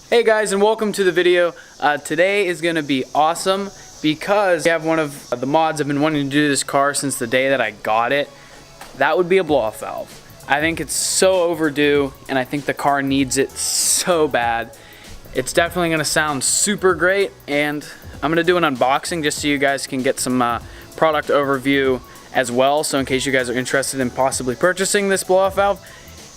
Hey guys, and welcome to the video. Today is going to be awesome because we have one of the mods I've been wanting to do to this car since the day that I got it. That would be a blow-off valve. I think it's so overdue and I think the car needs it so bad. It's definitely going to sound super great, and I'm going to do an unboxing just so you guys can get some product overview as well. So in case you guys are interested in possibly purchasing this blow-off valve,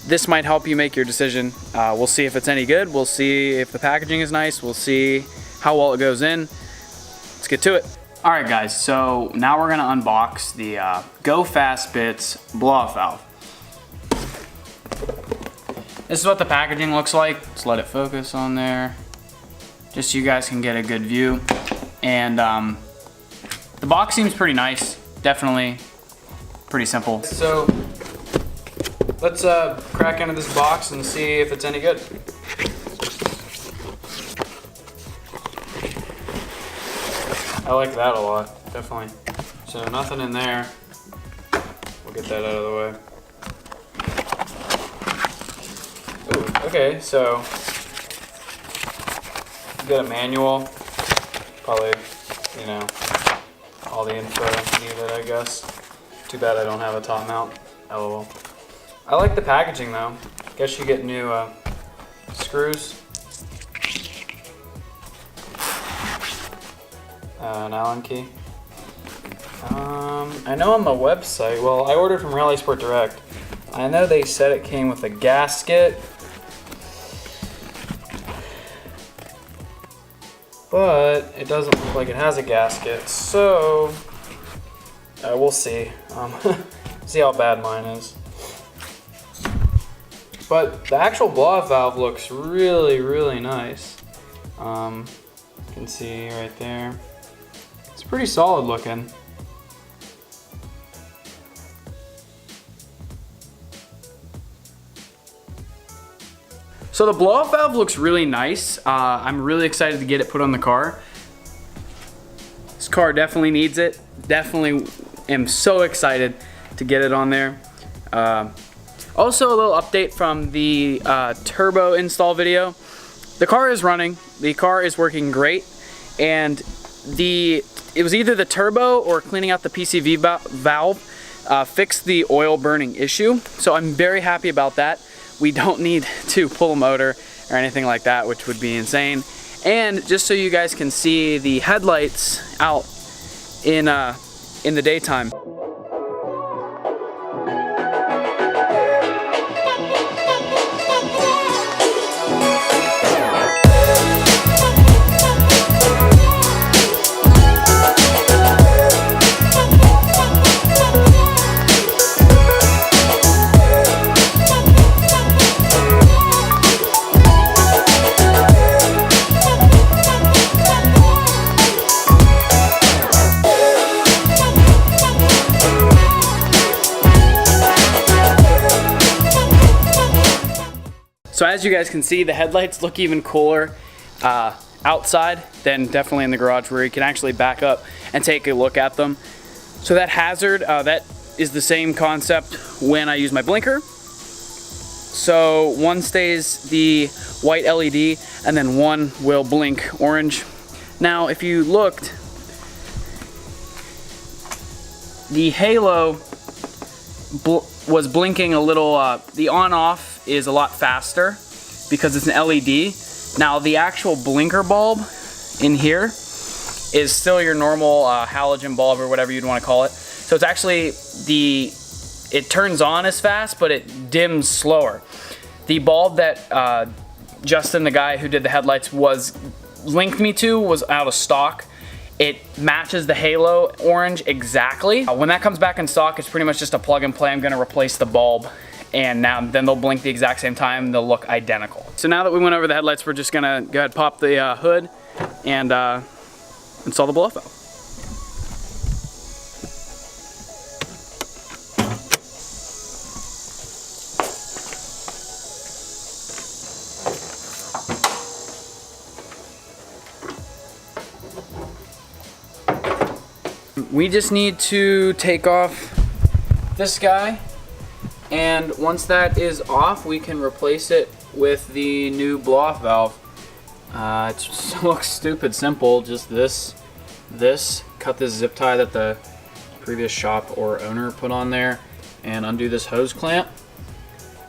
this might help you make your decision. We'll see if it's any good. We'll see if the packaging is nice. We'll see how well it goes in. Let's get to it. All right, guys, so now we're gonna unbox the Go Fast Bits blow-off valve. This is what the packaging looks like. Let's let it focus on there, just so you guys can get a good view. And the box seems pretty nice. Definitely pretty simple. So let's crack into this box and see if it's any good. I like that a lot, definitely. So nothing in there. We'll get that out of the way. Ooh, okay, so you got a manual. Probably, you know, all the info needed, I guess. Too bad I don't have a top mount. LOL. I like the packaging though. Guess you get new screws. An Allen key. I know on the website, well, I ordered from Rally Sport Direct. I know they said it came with a gasket, but it doesn't look like it has a gasket, so we'll see. See how bad mine is. But the actual blow-off valve looks really, really nice. You can see right there. It's pretty solid looking. So the blow-off valve looks really nice. I'm really excited to get it put on the car. This car definitely needs it. Definitely am so excited to get it on there. Also, a little update from the turbo install video. The car is running. The car is working great, and it was either the turbo or cleaning out the PCV valve fixed the oil burning issue. So I'm very happy about that. We don't need to pull a motor or anything like that, which would be insane. And just so you guys can see the headlights out in the daytime. So as you guys can see, the headlights look even cooler outside than definitely in the garage, where you can actually back up and take a look at them. So that hazard, that is the same concept when I use my blinker. So one stays the white LED and then one will blink orange. Now if you looked, the halo was blinking a little, the on-off is a lot faster because it's an LED. Now the actual blinker bulb in here is still your normal halogen bulb or whatever you'd want to call it. So it's actually it turns on as fast, but it dims slower. The bulb that Justin, the guy who did the headlights, linked me to was out of stock. It matches the halo orange exactly. When that comes back in stock, it's pretty much just a plug and play. I'm gonna replace the bulb, and then they'll blink the exact same time. They'll look identical. So now that we went over the headlights, we're just gonna go ahead and pop the hood and install the blow-off valve. We just need to take off this guy, and once that is off, we can replace it with the new blow-off valve. It looks stupid simple. Just this, cut this zip tie that the previous shop or owner put on there, and undo this hose clamp,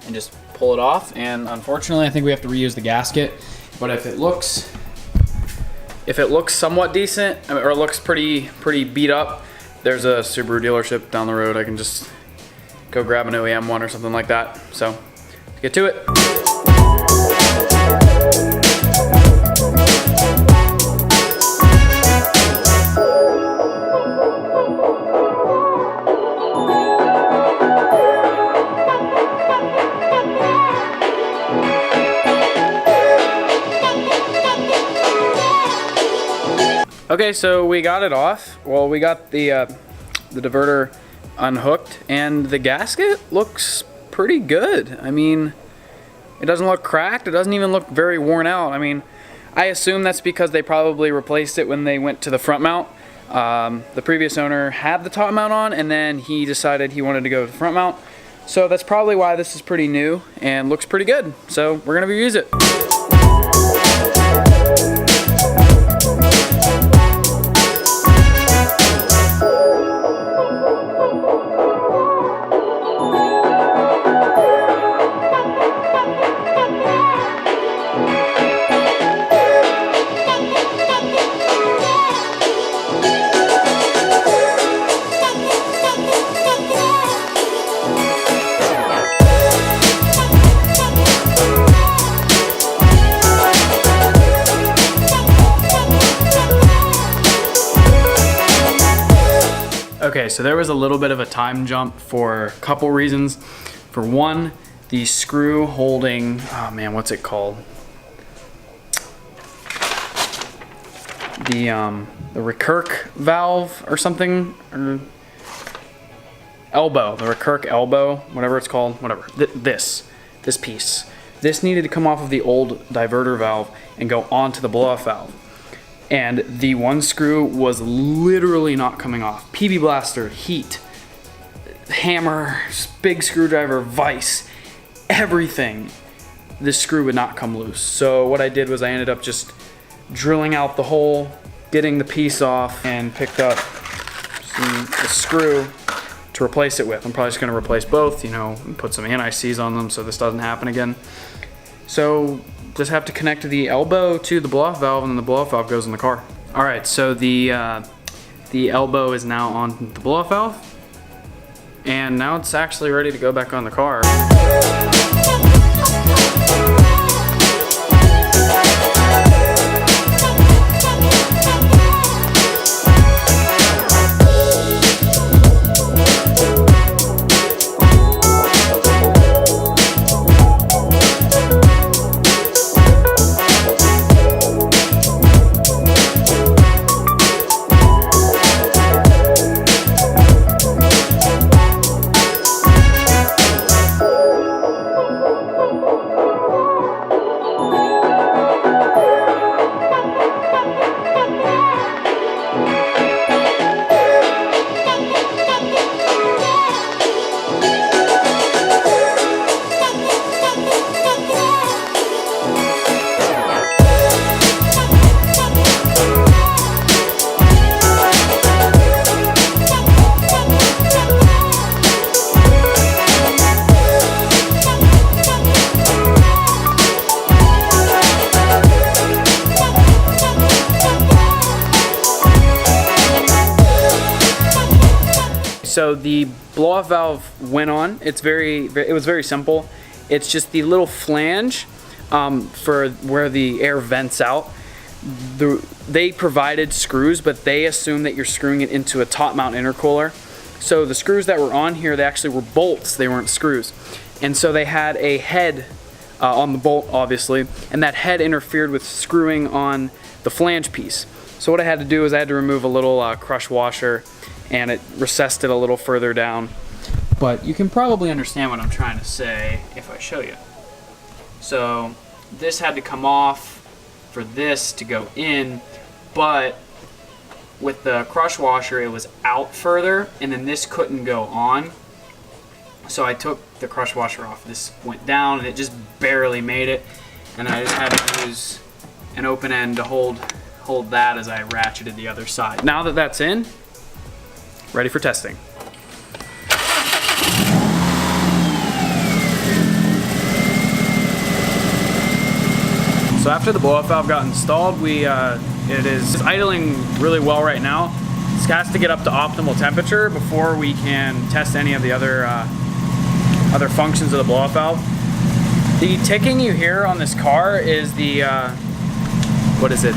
and just pull it off. And unfortunately, I think we have to reuse the gasket. But if it looks somewhat decent, or it looks pretty beat up, there's a Subaru dealership down the road. I can just go grab an OEM one or something like that. So, let's get to it. Okay, so we got it off. Well, we got the diverter unhooked, and the gasket looks pretty good. I mean, it doesn't look cracked. It doesn't even look very worn out. I mean, I assume that's because they probably replaced it when they went to the front mount. The previous owner had the top mount on, and then he decided he wanted to go to the front mount. So that's probably why this is pretty new and looks pretty good. So we're gonna reuse it. Okay, so there was a little bit of a time jump for a couple reasons. For one, the screw holding, oh man, what's it called? The recurk valve or something, or elbow, the recurk elbow, whatever it's called, whatever. This piece. This needed to come off of the old diverter valve and go onto the blow-off valve. And the one screw was literally not coming off. PB blaster, heat, hammer, big screwdriver, vise, everything. This screw would not come loose. So what I did was I ended up just drilling out the hole, getting the piece off, and picked up a screw to replace it with. I'm probably just gonna replace both, you know, and put some anti-seize on them so this doesn't happen again. So just have to connect the elbow to the blow-off valve, and then the blow-off valve goes in the car. All right, so the elbow is now on the blow-off valve, and now it's actually ready to go back on the car. So the blow-off valve went on. It was very simple. It's just the little flange for where the air vents out. They provided screws, but they assumed that you're screwing it into a top mount intercooler. So the screws that were on here, they actually were bolts, they weren't screws. And so they had a head on the bolt, obviously, and that head interfered with screwing on the flange piece. So what I had to do is I had to remove a little crush washer, and it recessed it a little further down. But you can probably understand what I'm trying to say if I show you. So this had to come off for this to go in, but with the crush washer it was out further, and then this couldn't go on. So I took the crush washer off. This went down and it just barely made it, and I just had to use an open end to hold that as I ratcheted the other side. Now that that's in, ready for testing. So after the blow-off valve got installed, it is idling really well right now. This has to get up to optimal temperature before we can test any of the other functions of the blow-off valve. The ticking you hear on this car is the what is it?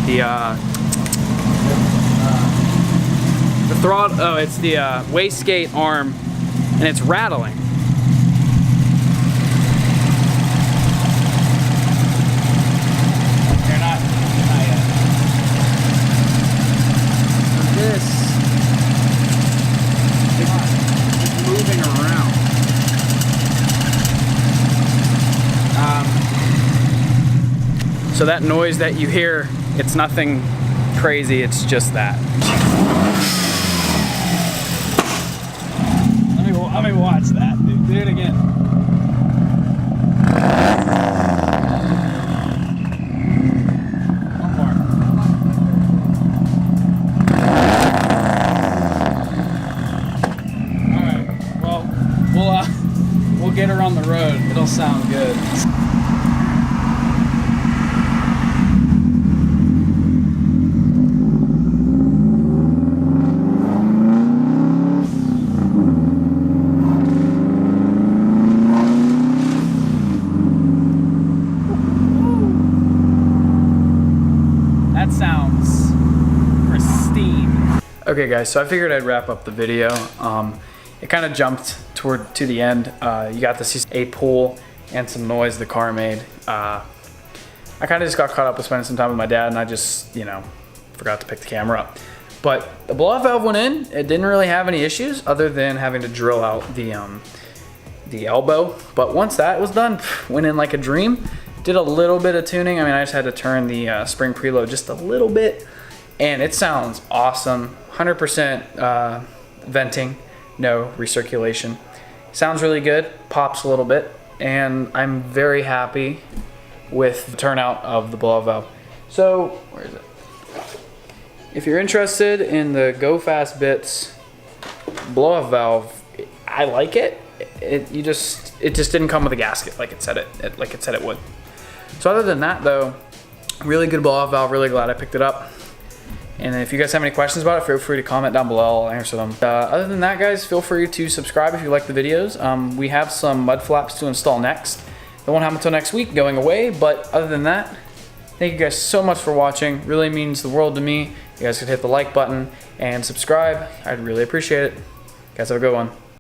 The throttle. Oh, it's the wastegate arm, and it's rattling. They're not yet. This is moving around. So that noise that you hear, it's nothing crazy, it's just that. Let me watch that, dude. Do it again. One more. Alright, well, we'll get her on the road. It'll sound good. Sounds pristine. Okay guys, so I figured I'd wrap up the video. It kind of jumped to the end. You got to see a pull and some noise the car made. I kind of just got caught up with spending some time with my dad, and I just, forgot to pick the camera up. But the blow-off valve went in. It didn't really have any issues other than having to drill out the elbow. But once that was done, went in like a dream. Did a little bit of tuning. I mean, I just had to turn the spring preload just a little bit, and it sounds awesome. 100% venting, no recirculation. Sounds really good, pops a little bit, and I'm very happy with the turnout of the blow-off valve. So, where is it? If you're interested in the Go Fast Bits blow-off valve, I like it. It just didn't come with a gasket like it said it would. So other than that though, really good blow-off valve, really glad I picked it up. And if you guys have any questions about it, feel free to comment down below, I'll answer them. Other than that guys, feel free to subscribe if you like the videos. We have some mud flaps to install next. They won't have until next week going away, but other than that, thank you guys so much for watching. Really means the world to me. You guys could hit the like button and subscribe. I'd really appreciate it. Guys, have a good one.